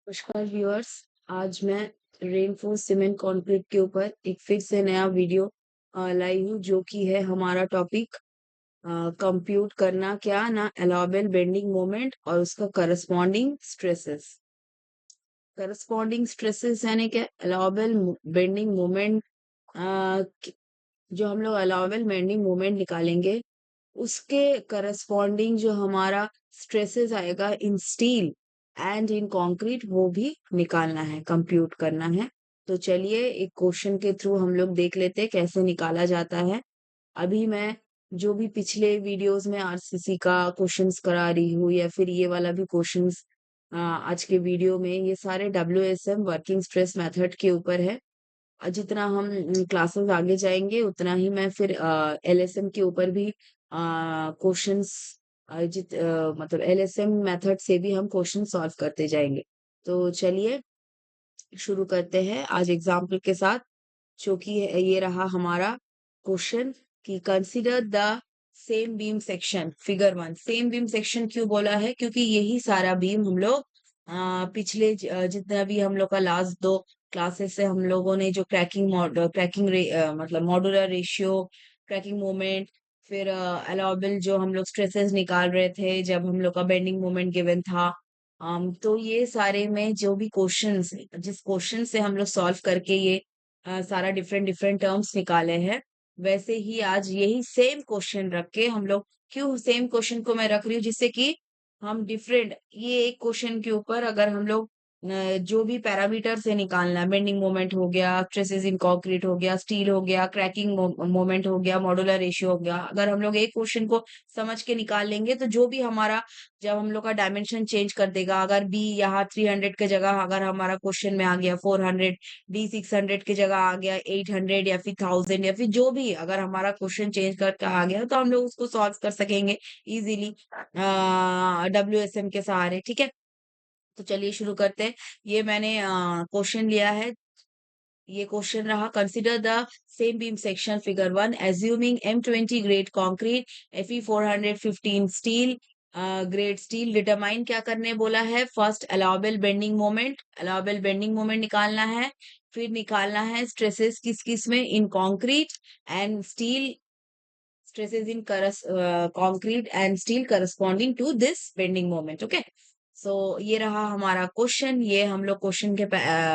नमस्कार व्यूअर्स। आज मैं रेनफोर्स सीमेंट कंक्रीट के ऊपर एक फिर से नया वीडियो लाई हूँ, जो कि है हमारा टॉपिक कंप्यूट करना क्या ना अलाउबल बेंडिंग मोमेंट और उसका करस्पॉन्डिंग स्ट्रेसेस। करस्पॉन्डिंग स्ट्रेसेस यानी कि अलाउबल बेंडिंग मोमेंट, जो हम लोग अलाउबल बेंडिंग मोमेंट निकालेंगे उसके करस्पॉन्डिंग जो हमारा स्ट्रेसेस आएगा इन स्टील एंड इन कंक्रीट, वो भी निकालना है, कंप्यूट करना है। तो चलिए एक क्वेश्चन के थ्रू हम लोग देख लेते हैं कैसे निकाला जाता है। अभी मैं जो भी पिछले वीडियोस में आरसीसी का क्वेश्चंस करा रही हूँ या फिर ये वाला भी क्वेश्चंस आज के वीडियो में, ये सारे डब्ल्यूएसएम वर्किंग स्ट्रेस मेथड के ऊपर है। जितना हम क्लासेस आगे जाएंगे उतना ही मैं फिर एलएसएम के ऊपर भी क्वेश्चंस, मतलब एलएसएम मेथड से भी हम क्वेश्चन सॉल्व करते जाएंगे। तो चलिए शुरू करते हैं आज एग्जाम्पल के साथ, जो कि ये रहा हमारा क्वेश्चन कि consider the same beam section figure 1। Same beam section क्यों बोला है? क्योंकि यही सारा बीम हम लोग पिछले जितना भी हम लोग का लास्ट दो क्लासेस से हम लोगों ने जो मतलब मॉड्यूलर रेशियो, क्रैकिंग मोमेंट, फिर अलाउबल जो हम लोग स्ट्रेसेस निकाल रहे थे जब हम लोग का बेंडिंग मोमेंट गिवन था। तो ये सारे में जो भी क्वेश्चंस, जिस क्वेश्चन से हम लोग सॉल्व करके ये सारा डिफरेंट डिफरेंट टर्म्स निकाले हैं, वैसे ही आज यही सेम क्वेश्चन रख के हम लोग, क्यों सेम क्वेश्चन को मैं रख रही हूँ, जिससे कि हम डिफरेंट, ये एक क्वेश्चन के ऊपर अगर हम लोग जो भी पैरामीटर से निकालना है, बेंडिंग मोमेंट हो गया, स्ट्रेसेस इन कंक्रीट हो गया, स्टील हो गया, क्रैकिंग मोमेंट हो गया, मॉड्यूलर रेशियो हो गया, अगर हम लोग एक क्वेश्चन को समझ के निकाल लेंगे तो जो भी हमारा, जब हम लोग का डायमेंशन चेंज कर देगा, अगर बी यहाँ 300 के जगह अगर हमारा क्वेश्चन में आ गया 400, डी 600 की जगह आ गया 800 या फिर 1000, या फिर जो भी अगर हमारा क्वेश्चन चेंज करके आ गया, तो हम लोग उसको सॉल्व कर सकेंगे इजीली डब्ल्यूएसएम के सहारे। ठीक है, तो चलिए शुरू करते हैं। ये मैंने क्वेश्चन लिया है, ये क्वेश्चन रहा, consider the same beam section figure 1 assuming M20 grade concrete, Fe415 steel, grade steel, determine क्या करने बोला है? First allowable bending moment, allowable bending moment निकालना है, फिर निकालना है स्ट्रेसेस किस किस में, इन concrete and steel, stresses in concrete and steel corresponding to this bending moment. Okay, so ये रहा हमारा क्वेश्चन। ये हम लोग क्वेश्चन के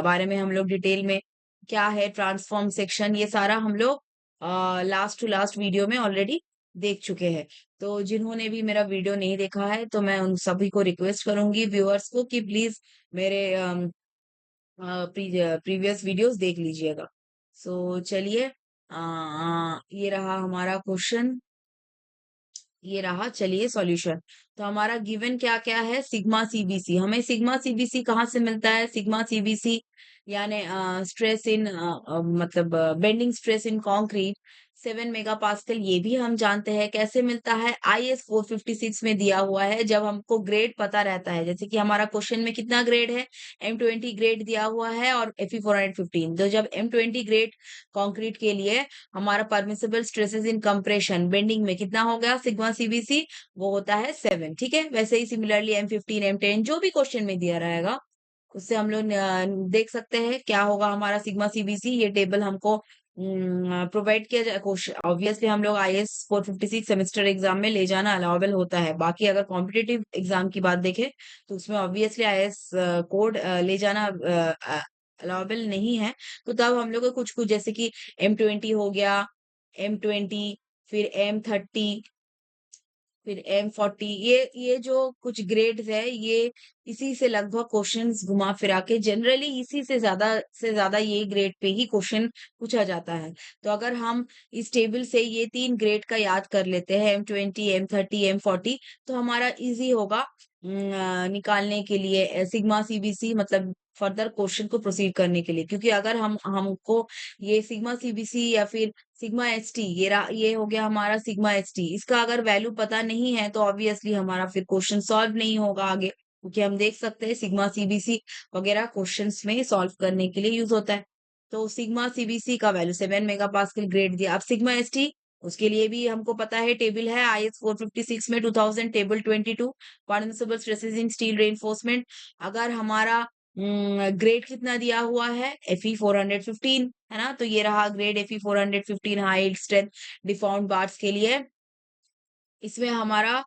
बारे में हम लोग डिटेल में, क्या है ट्रांसफॉर्म सेक्शन, ये सारा हम लोग लास्ट टू लास्ट वीडियो में ऑलरेडी देख चुके हैं। तो जिन्होंने भी मेरा वीडियो नहीं देखा है, तो मैं उन सभी को रिक्वेस्ट करूंगी, व्यूअर्स को, कि प्लीज मेरे प्रीवियस वीडियोस देख लीजिएगा। सो चलिए, ये रहा हमारा क्वेश्चन, ये रहा, चलिए सॉल्यूशन। तो हमारा गिवन क्या क्या है? Sigma CBC. हमें सिग्मा सीबीसी कहाँ से मिलता है? सिग्मा सीबीसी यानी स्ट्रेस इन, मतलब bending stress in concrete 7 mega pascal, ये भी हम जानते हैं। कैसे मिलता है? IS 456 में दिया हुआ है। जब हमको ग्रेड पता रहता है, जैसे कि हमारा क्वेश्चन में कितना ग्रेड है, M20 ग्रेड दिया हुआ है और Fe415, तो जब M20 ग्रेड कंक्रीट के लिए हमारा परमिसिबल स्ट्रेसेस इन कंप्रेशन बेंडिंग में कितना हो गया सिग्मा सीबीसी, वो होता है 7। ठीक है, वैसे ही सिमिलरली M15 M10 जो भी क्वेश्चन में दिया रहेगा, उससे हम लोग देख सकते हैं क्या होगा हमारा सिग्मा सीबीसी। ये टेबल हमको प्रोवाइड किया जाए। ऑब्वियसली हम लोग IS 456 सेमेस्टर एग्जाम में ले जाना अलाउबल होता है। बाकी अगर कॉम्पिटिटिव एग्जाम की बात देखें तो उसमें ऑब्वियसली IS कोड ले जाना अलाउबल नहीं है। तो तब हम लोग को कुछ कुछ, जैसे कि M20 हो गया, M20, फिर M30, फिर M40, ये जो कुछ ग्रेड्स है, ये इसी से लगभग क्वेश्चंस घुमा फिरा के, जनरली इसी से ज्यादा ये ग्रेड पे ही क्वेश्चन पूछा जाता है। तो अगर हम इस टेबल से ये 3 ग्रेड का याद कर लेते हैं, M20, M30, M40, तो हमारा इजी होगा निकालने के लिए सिग्मा सीबीसी, मतलब फर्दर क्वेश्चन को प्रोसीड करने के लिए। क्योंकि अगर हमको ये सिग्मा सीबीसी या फिर सिग्मा एसटी, ये हो गया हमारा सिग्मा एसटी, इसका अगर वैल्यू पता नहीं है तो ऑब्वियसली हमारा फिर क्वेश्चन सॉल्व नहीं होगा आगे। क्योंकि हम देख सकते हैं सिग्मा सीबीसी वगैरह क्वेश्चंस में सॉल्व करने के लिए यूज होता है। तो सिग्मा सीबीसी का वैल्यू 7 मेगा पास्कल ग्रेड दिया। अब सिग्मा एसटी, उसके लिए भी हमको पता है, टेबल है IS 456 में 2000 टेबल 22, परमिसिबल स्ट्रेसेस इन स्टील रेनफोर्समेंट। अगर हमारा ग्रेड कितना दिया हुआ है, Fe 415, है ना? तो ये रहा grade Fe 415 high strength deformed bars के लिए। इसमें हमारा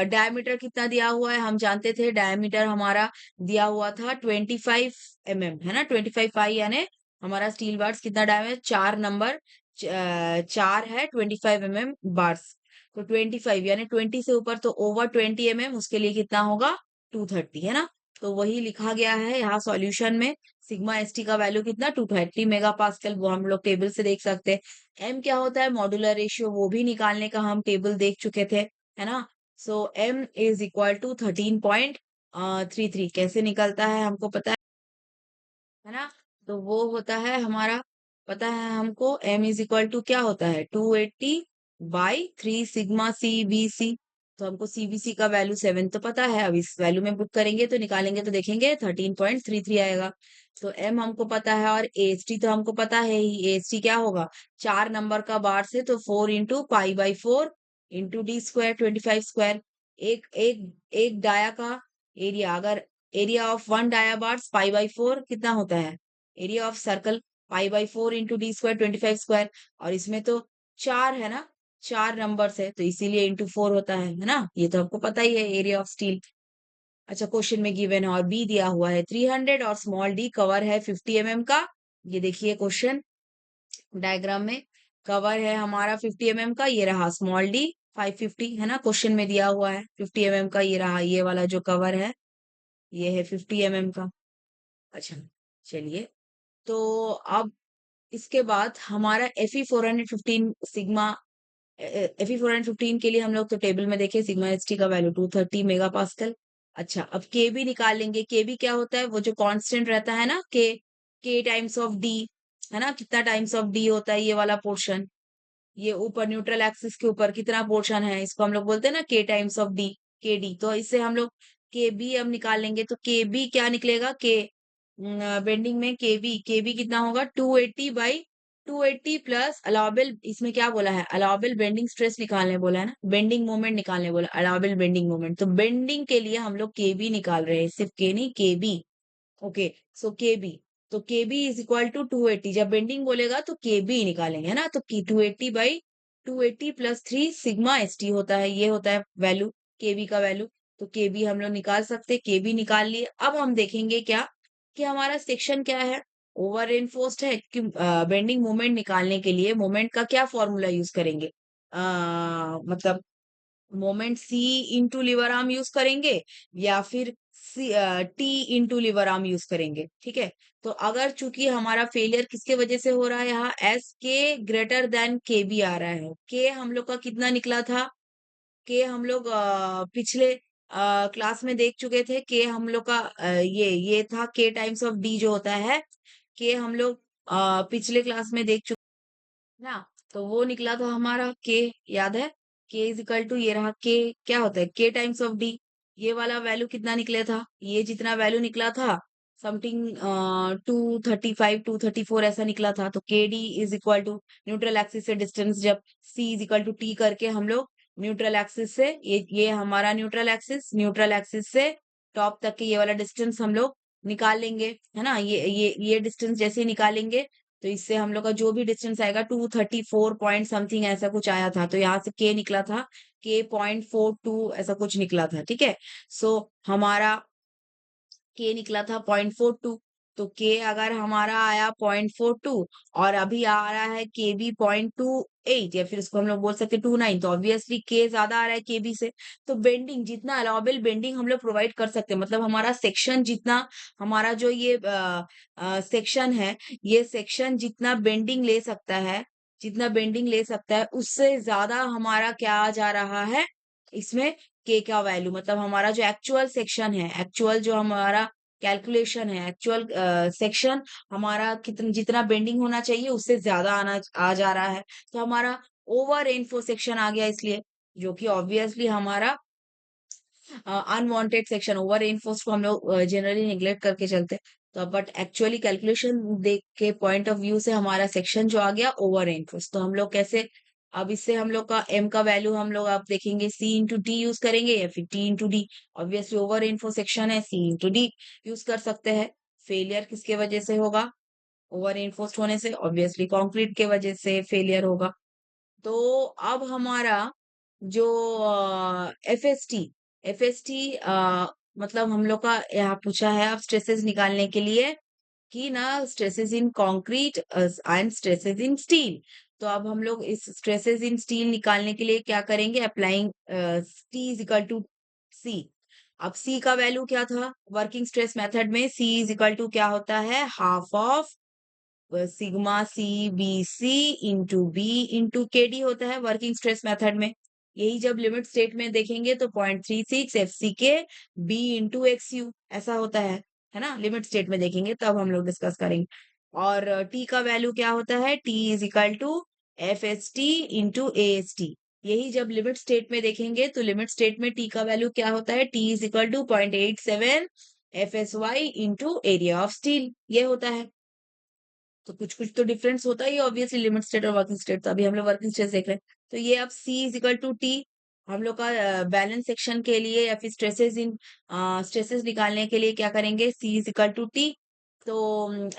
डायमीटर कितना दिया हुआ है, हम जानते थे डायमीटर हमारा दिया हुआ था 25 है ना? 25 पाई, यानी हमारा स्टील बार्स कितना डायमीटर, 4 नंबर 4 है 25 बार्स। तो 25 यानी 20 से ऊपर तो ओवर 20 उसके लिए कितना होगा, 230, है ना? तो वही लिखा गया है यहाँ सॉल्यूशन में। सिग्मा एसटी का वैल्यू कितना, 230 मेगा पास्कल, वो हम लोग टेबल से देख सकते हैं। एम क्या होता है, मॉड्यूलर रेशियो, वो भी निकालने का हम टेबल देख चुके थे, है ना? सो m इज इक्वल टू 13.33, कैसे निकलता है हमको पता है ना? तो वो होता है हमारा, पता है हमको m इज इक्वल टू क्या होता है, 280/3 सिग्मा CBC। तो हमको CBC का वैल्यू 7 तो पता है, अब इस वैल्यू में पुट करेंगे तो निकालेंगे तो देखेंगे 13.33 आएगा। तो m हमको पता है, और AST तो हमको पता है ही, AST क्या होगा, 4 नंबर का बार से तो 4 into pi by 4 into D square 25 स्क्वायर। एक एक एक डाया का एरिया, अगर area of one dia bars pi by 4 कितना होता है, area of circle pi by 4 into D square 25 स्क्वायर। और इसमें तो 4 है ना, 4 नंबर्स है तो इसीलिए इंटू 4 होता है ना? ये तो आपको पता ही है, एरिया ऑफ स्टील। अच्छा, क्वेश्चन में गिवन है और बी दिया हुआ है 300 और स्मॉल डी कवर है 50 का। ये देखिए क्वेश्चन डायग्राम में, कवर है हमारा 50 का, ये रहा स्मॉल डी 550, है ना? क्वेश्चन में दिया हुआ है 50 का, ये रहा ये वाला जो कवर है, ये है 50 का। अच्छा, चलिए, तो अब इसके बाद हमारा Fe 415 सिग्मा, Fe 415 के लिए हम लोग तो टेबल में देखे, सिग्मा एसटी का वैल्यू 230 मेगा पास्कल। अच्छा, अब के बी निकालेंगे। के बी क्या होता है, वो जो कांस्टेंट रहता है ना, के टाइम्स ऑफ डी, है ना? कितना टाइम्स ऑफ डी होता है ये वाला पोर्शन, ये ऊपर न्यूट्रल एक्सिस के ऊपर कितना पोर्शन है, इसको हम लोग बोलते हैं ना के टाइम्स ऑफ डी, के डी। तो इससे हम लोग के बी अब निकालेंगे, तो के बी क्या निकलेगा, के बेंडिंग में के बी कितना होगा, 280/280 प्लस अलाउबल, इसमें क्या बोला है, अलाउबल बेंडिंग स्ट्रेस निकालने बोला है ना, बेंडिंग मोमेंट निकालने बोला, अलाउबल बेंडिंग मोमेंट। तो बेंडिंग के लिए हम लोग के बी निकाल रहे हैं, सिर्फ के नहीं, के बी। ओके, सो के बी, तो के बी इज इक्वल टू 280, जब बेंडिंग बोलेगा तो के बी निकालेंगे, है ना? तो की 280/280 प्लस 3 सिग्मा एस टी होता है, ये होता है वैल्यू, के बी का वैल्यू। तो के बी हम लोग निकाल सकते, के बी निकाल लिए। अब हम देखेंगे क्या, कि हमारा सेक्शन क्या है, ओवर एनफोर्स्ड है कि बेंडिंग मोमेंट निकालने के लिए मोमेंट का क्या फॉर्मूला यूज करेंगे, मतलब मोमेंट सी इंटू लिवर आर्म यूज करेंगे, या फिर T into liver arm use करेंगे, ठीक है? तो अगर चूंकि हमारा फेलियर किसके वजह से हो रहा है, यहाँ एस के ग्रेटर देन के बी आ रहा है, के हम लोग का कितना निकला था, के हम लोग पिछले क्लास में देख चुके थे, के हम लोग का ये था के टाइम्स ऑफ डी जो होता है, के हम लोग पिछले क्लास में देख चुके ना। तो वो निकला था हमारा के, याद है, के इज इक्वल टू, ये रहा के, क्या होता है, के टाइम्स ऑफ डी। ये वाला वैल्यू कितना निकला था, ये जितना वैल्यू निकला था समथिंग 235 234 ऐसा निकला था। तो K D is equal to neutral axis से डिस्टेंस, जब C is equal to T करके हम लोग न्यूट्रल एक्सिस से, ये हमारा न्यूट्रल एक्सिस से टॉप तक के ये वाला डिस्टेंस हम लोग निकाल लेंगे, है ना? ये डिस्टेंस जैसे ही निकालेंगे तो इससे हम लोग का जो भी डिस्टेंस आएगा 234 पॉइंट समथिंग ऐसा कुछ आया था, तो यहाँ से के निकला था, के 0.42 ऐसा कुछ निकला था, ठीक है? सो हमारा के निकला था 0.42, तो के अगर हमारा आया 0.42 और अभी आ रहा है के बी 0.28, या फिर इसको हम लोग बोल सकते 29, तो ऑब्वियसली के ज्यादा आ रहा है के बी से। तो बेंडिंग जितना अलाउबल बेंडिंग हम लोग प्रोवाइड कर सकते हैं, मतलब हमारा सेक्शन जितना, हमारा जो ये सेक्शन है, ये सेक्शन जितना बेंडिंग ले सकता है, जितना बेंडिंग ले सकता है उससे ज्यादा हमारा क्या आ जा रहा है इसमें, के का वैल्यू, मतलब हमारा जो एक्चुअल सेक्शन है, एक्चुअल जो हमारा कैलकुलेशन है, एक्चुअल सेक्शन हमारा कितना, जितना बेंडिंग होना चाहिए उससे ज्यादा आना आ जा रहा है। तो हमारा ओवर रेनफो सेक्शन आ गया, इसलिए जो कि ऑब्वियसली हमारा अनवांटेड सेक्शन, ओवर रेनफोर्स को हम लोग जनरली निग्लेक्ट करके चलते हैं। तो बट एक्चुअली कैलकुलेशन देख के पॉइंट ऑफ व्यू से हमारा सेक्शन जो आ गया ओवर रेनफोर्स, तो हम लोग कैसे, अब इससे हम लोग का एम का वैल्यू हम लोग आप देखेंगे सी इंटू डी यूज करेंगे या फिर T into D, obviously over reinforce section है, सी इंटू डी यूज कर सकते हैं। फेलियर किसके वजह से होगा? ओवर रेनफोर्स्ड होने से, ऑब्वियसली कंक्रीट के वजह से फेलियर होगा। तो अब हमारा जो एफएसटी एफएसटी मतलब हम लोग का यहाँ पूछा है अब स्ट्रेसेस निकालने के लिए कि ना stresses in concrete and stresses in steel. तो अब हम लोग इस स्ट्रेसेस इन स्टील निकालने के लिए क्या करेंगे? Applying T is equal to C. अब सी का वैल्यू क्या था वर्किंग स्ट्रेस मेथड में? सी इज इक्वल टू क्या होता है? Half of sigma C B C into B into K D होता है वर्किंग स्ट्रेस मेथड में। यही जब लिमिट स्टेट में देखेंगे तो 0.36 एफ सी के बी इंटू एक्स यू ऐसा होता है ना? लिमिट स्टेट में देखेंगे तब हम लोग डिस्कस करेंगे। और टी का वैल्यू क्या होता है? T is equal to F S T into A S T. यही जब लिमिट स्टेट में देखेंगे तो लिमिट स्टेट में टी का वैल्यू क्या होता है? T is equal to 0.87 F S Y into area of steel ये होता है। तो कुछ-कुछ तो डिफरेंस होता ही है ऑब्वियसली लिमिट स्टेट और वर्किंग स्टेट। तो अभी हम लोग वर्किंग स्टेट देख रहे हैं। तो ये अब C is equal to T हम लोग का बैलेंस सेक्शन के लिए या फिर स्ट्रेसेस निकालने के लिए क्या करेंगे? C is equal to T. तो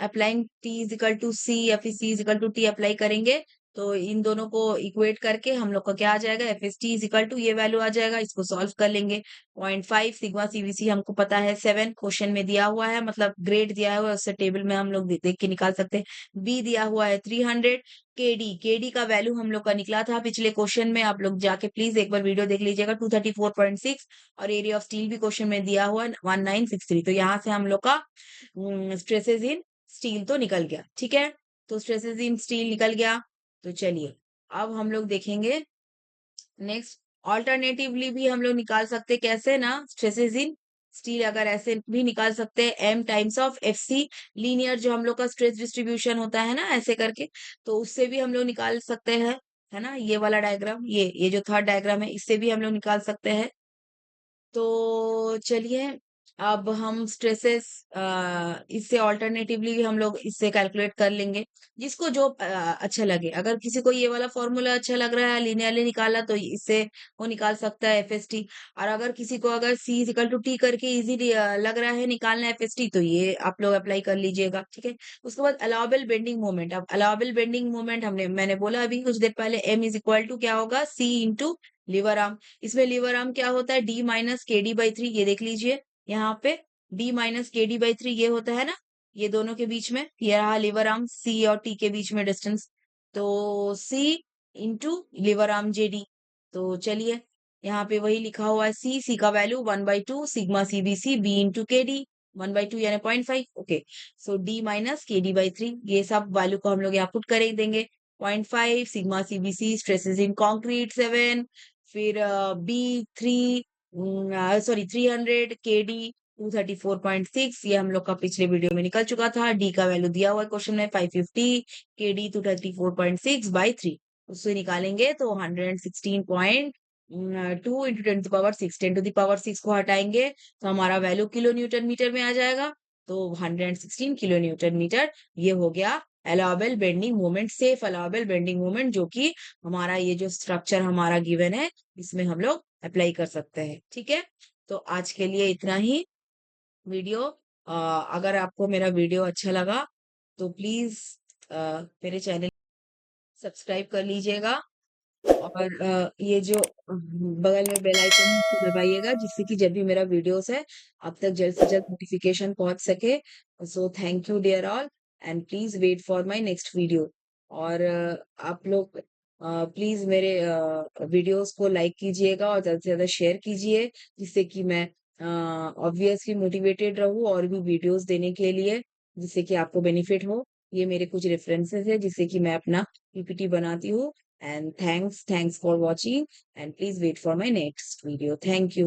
applying T is equal to C या फिर C is equal to T apply करेंगे तो इन दोनों को इक्वेट करके हम लोग का क्या आ जाएगा? F S T is equal to ये वैल्यू आ जाएगा। इसको सॉल्व कर लेंगे। 0.5 सिग्मा सीवीसी हमको पता है 7 क्वेश्चन में दिया हुआ है मतलब ग्रेड दिया हुआ है उससे टेबल में हम लोग देख के निकाल सकते हैं। बी दिया हुआ है 300। केडी का वैल्यू हम लोग का निकला था पिछले क्वेश्चन में। आप लोग जाके प्लीज एक बार वीडियो देख लीजिएगा 234.6। और एरिया ऑफ स्टील भी क्वेश्चन में दिया हुआ है 1963। तो यहाँ से हम लोग का स्ट्रेसेस इन स्टील तो निकल गया। ठीक है, तो स्ट्रेसेस इन स्टील निकल गया। तो चलिए अब हम लोग देखेंगे नेक्स्ट। ऑल्टरनेटिवली भी हम लोग निकाल सकते हैं कैसे ना? स्ट्रेसेस इन स्टील अगर ऐसे भी निकाल सकते हैं M times of F C linear जो हम लोग का स्ट्रेस डिस्ट्रीब्यूशन होता है ना ऐसे करके। तो उससे भी हम लोग निकाल सकते हैं है ना? ये वाला डायग्राम ये जो थर्ड डायग्राम है इससे भी हम लोग निकाल सकते हैं। तो चलिए अब हम स्ट्रेसेस इससे ऑल्टरनेटिवली भी हम लोग इससे कैलकुलेट कर लेंगे जिसको जो अच्छा लगे। अगर किसी को ये वाला फॉर्मूला अच्छा लग रहा है लीनियरली निकाला तो इससे वो निकाल सकता है एफएसटी। और अगर किसी को अगर सी इक्वल टू टी करके इजीली लग रहा है निकालना एफएसटी तो ये आप लोग अप्लाई कर लीजिएगा। ठीक है, उसके बाद अलाउबल बेंडिंग मोमेंट। अब अलाउबल बेंडिंग मोमेंट मैंने बोला अभी कुछ देर पहले एम इज इक्वल टू क्या होगा? सी इंटू लीवर आर्म। इसमें लीवर आर्म क्या होता है? D minus K D by three. ये देख लीजिए यहाँ पे D minus K D by three ये होता है ना ये दोनों के बीच में। ये रहा लीवर आर्म सी और टी के बीच में डिस्टेंस। तो सी इंटू लीवर आर्म जे डी। तो चलिए यहाँ पे वही लिखा हुआ है सी का value 1/2 sigma C B C B into K D 1/2 यानी 0.5। Okay, so D minus K D by three ये सब वैल्यू को हम लोग यहाँ पुट कर देंगे। 0.5 sigma C B C stresses in concrete 7। फिर बी थ्री सॉरी 300 के डी 234.6 ये हम लोग का पिछले वीडियो में निकल चुका था। डी का वैल्यू दिया हुआ है क्वेश्चन में 550 के डी 234.6 बाई 3 उससे निकालेंगे तो 116.2 into 10 to the power 6 10 to the power 6 को हटाएंगे तो हमारा वैल्यू किलो न्यूटन मीटर में आ जाएगा। तो 116 किलो न्यूटन मीटर ये हो गया allowable bending moment, safe allowable bending moment जो कि हमारा ये जो स्ट्रक्चर हमारा गिवन है इसमें हम लोग अप्लाई कर सकते हैं। ठीक है, तो आज के लिए इतना ही वीडियो। अगर आपको मेरा वीडियो अच्छा लगा तो प्लीज मेरे चैनल सब्सक्राइब कर लीजिएगा। और ये जो बगल में बेल आइकन है उसको दबाइएगा जिससे कि जब भी मेरा वीडियोस है आप तक जल्द से जल्द नोटिफिकेशन पहुंच सके। So thank you dear all and please wait for my next video. और आप लोग प्लीज मेरे वीडियोस को लाइक कीजिएगा और ज्यादा से ज्यादा शेयर कीजिए जिससे कि मैं ऑब्वियसली मोटिवेटेड रहूं और भी वीडियोस देने के लिए जिससे कि आपको बेनिफिट हो। ये मेरे कुछ रेफरेंसेस है जिससे कि मैं अपना पीपीटी बनाती हूँ। And thanks for watching and please wait for my next video. Thank you.